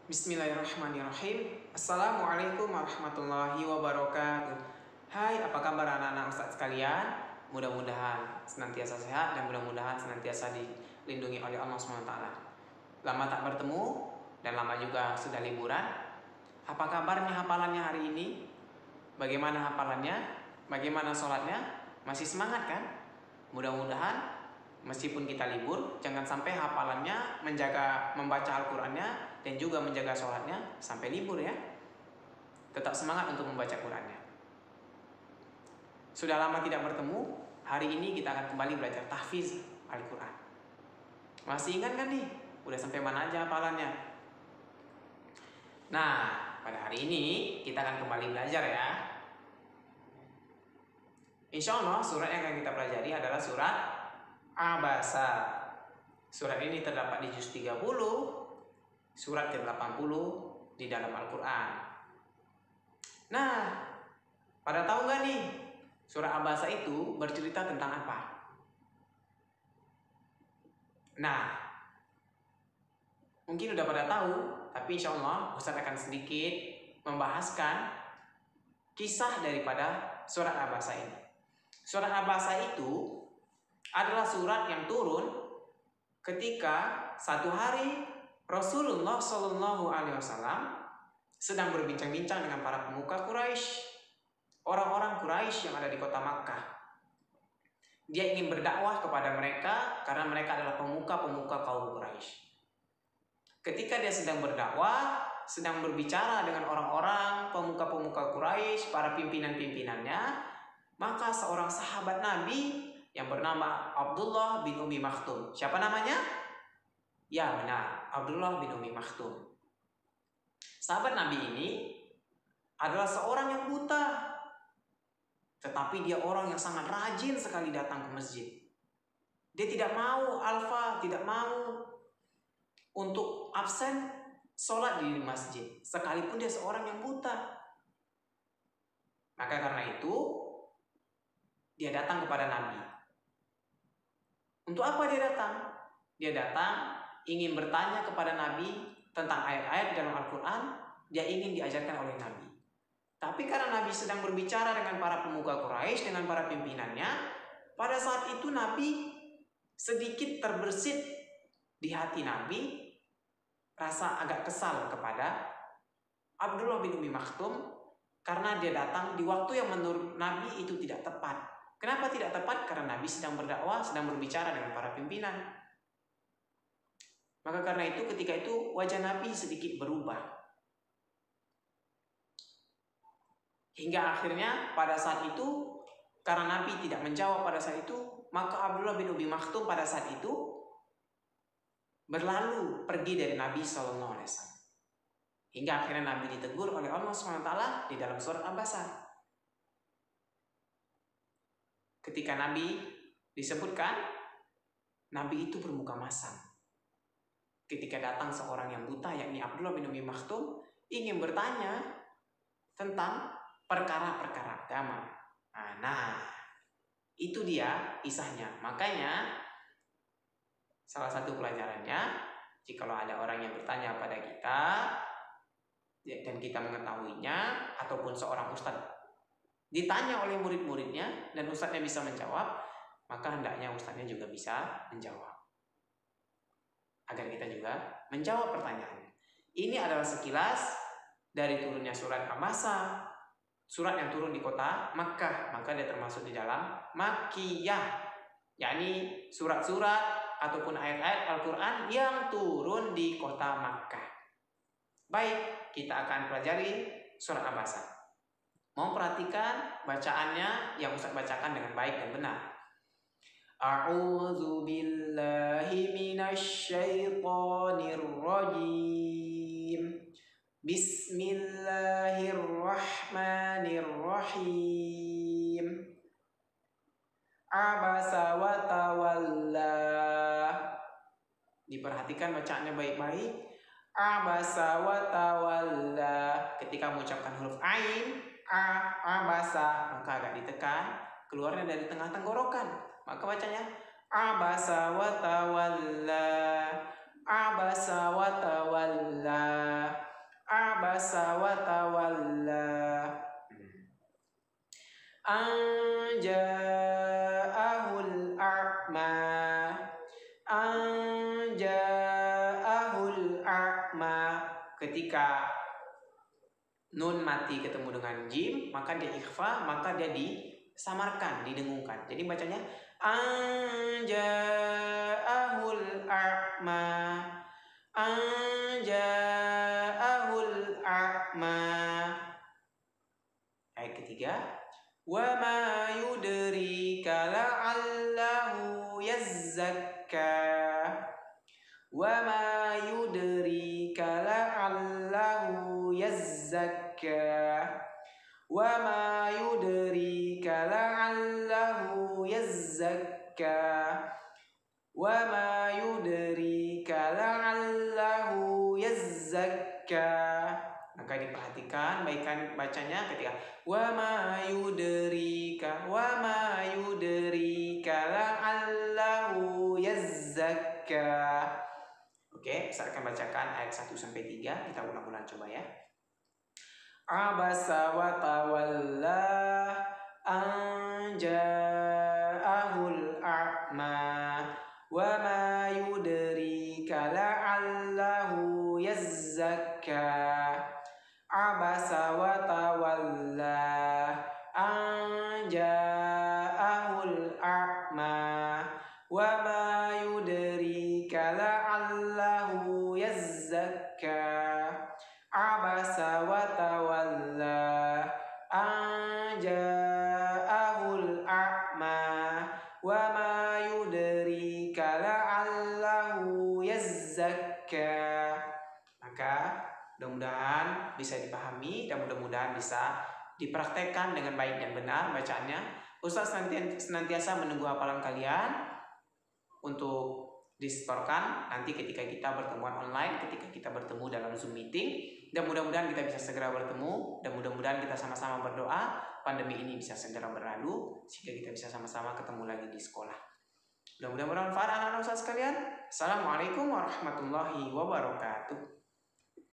Bismillahirrahmanirrahim. Assalamualaikum warahmatullahi wabarakatuh. Hai, apa kabar anak-anak Ustadz sekalian? Mudah-mudahan senantiasa sehat dan mudah-mudahan senantiasa dilindungi oleh Allah SWT. Lama tak bertemu dan lama juga sudah liburan. Apa kabarnya hafalannya hari ini? Bagaimana hafalannya? Bagaimana sholatnya? Masih semangat kan? Mudah-mudahan meskipun kita libur, jangan sampai hafalannya, membaca Al-Qurannya, dan juga menjaga sholatnya sampai libur ya. Tetap semangat untuk membaca Qurannya. Sudah lama tidak bertemu, hari ini kita akan kembali belajar tahfiz Al-Quran. Masih ingat kan nih? Udah sampai mana aja hafalannya? Nah, pada hari ini kita akan kembali belajar ya. Insya Allah surat yang akan kita pelajari adalah surat Abasa. Surat ini terdapat di juz 30, surat ke-80 di dalam Al-Quran. Nah, pada tahu nggak nih, surat Abasa itu bercerita tentang apa? Nah, mungkin udah pada tahu, tapi insya Allah Ustaz akan sedikit membahaskan kisah daripada surat Abasa ini. Surat Abasa itu adalah surat yang turun ketika satu hari Rasulullah Shallallahu Alaihi Wasallam sedang berbincang-bincang dengan para pemuka Quraisy, orang-orang Quraisy yang ada di kota Makkah. Dia ingin berdakwah kepada mereka karena mereka adalah pemuka-pemuka kaum Quraisy. Ketika dia sedang berdakwah, sedang berbicara dengan orang-orang pemuka-pemuka Quraisy, para pimpinan-pimpinannya, maka seorang sahabat Nabi yang bernama Abdullah bin Umi Maktum. Siapa namanya? Ya benar, Abdullah bin Umi Maktum. Sahabat Nabi ini adalah seorang yang buta, tetapi dia orang yang sangat rajin sekali datang ke masjid. Dia tidak mau tidak mau untuk absen sholat di masjid, sekalipun dia seorang yang buta. Maka karena itu dia datang kepada Nabi. Untuk apa dia datang? Dia datang ingin bertanya kepada Nabi tentang ayat-ayat dalam Al-Quran. Dia ingin diajarkan oleh Nabi. Tapi karena Nabi sedang berbicara dengan para pemuka Quraisy, dengan para pimpinannya, pada saat itu Nabi sedikit terbersit di hati Nabi, rasa agak kesal kepada Abdullah bin Umi Maktum karena dia datang di waktu yang menurut Nabi itu tidak tepat. Kenapa tidak tepat? Karena Nabi sedang berdakwah, sedang berbicara dengan para pimpinan. Maka karena itu ketika itu wajah Nabi sedikit berubah. Hingga akhirnya pada saat itu, karena Nabi tidak menjawab pada saat itu, maka Abdullah bin Umi Maktum pada saat itu berlalu pergi dari Nabi SAW. Hingga akhirnya Nabi ditegur oleh Allah SWT di dalam surat Abasa. Ketika Nabi disebutkan, Nabi itu bermuka masam. Ketika datang seorang yang buta, yakni Abdullah bin Umi Maktum, ingin bertanya tentang perkara-perkara agama. Nah, itu dia kisahnya. Makanya, salah satu pelajarannya, jikalau ada orang yang bertanya pada kita, dan kita mengetahuinya, ataupun seorang ustadz ditanya oleh murid-muridnya dan ustadznya bisa menjawab, maka hendaknya ustadznya juga bisa menjawab, agar kita juga menjawab pertanyaannya. Ini adalah sekilas dari turunnya surat Abasa, surat yang turun di kota Makkah, maka dia termasuk di dalam Makkiyah, yakni surat-surat ataupun ayat-ayat Al-Quran yang turun di kota Makkah. Baik, kita akan pelajari surat Abasa. Mau perhatikan bacaannya yang Ustaz bacakan dengan baik dan benar. A'udzu billahi minasy syaithanir rajim. Bismillahirrahmanirrahim. Abasa wa tawalla. Diperhatikan bacaannya baik-baik. Abasa wa tawalla. Ketika mengucapkan huruf ain, abasa, maka agak ditekan, keluarnya dari tengah tenggorokan. Maka bacanya abasa wa tawalla, abasa wa tawalla. Abasa wa tawalla. Anja'ahul a'ma. Anja'ahul a'ma. Ketika nun mati ketemu dengan jim, maka dia ikhfa, maka dia disamarkan, didengungkan. Jadi bacanya anja'ahul a'ma. Anja'ahul a'ma. Ayat ketiga, wa ma yudrika la'allahu yazzakka. Wa ma yudrika la'allahu yazzakka. Wa ma yudrika la'allahu yazzakka. Wa ma yudrika la'allahu yazzakka. Maka diperhatikan baikan bacanya ketika wa ma yudrika la'allahu yazzakka. Oke, saya akan bacakan ayat 1 sampai 3. Kita ulang-ulang coba ya. Abasa wa tawalla anja'ahul a'ma. Wa ma yudrika la'allahu yazzakka. Abasa wa tawalla anja'ahul a'ma. Wa ma yudrika la'allahu yazzakka. Abasa wa tawalla anja'ahul a'ma. Wa ma yudrika la'allahu yazzakka. Maka mudah-mudahan bisa dipahami dan mudah-mudahan bisa dipraktekkan dengan baik dan benar bacaannya. Ustaz senantiasa menunggu hafalan kalian untuk disetorkan nanti ketika kita bertemuan online, ketika kita bertemu dalam Zoom meeting. Dan mudah-mudahan kita bisa segera bertemu dan mudah-mudahan kita sama-sama berdoa pandemi ini bisa segera berlalu sehingga kita bisa sama-sama ketemu lagi di sekolah. Mudah-mudahan bermanfaat anak-anak Ustaz sekalian. Assalamualaikum warahmatullahi wabarakatuh.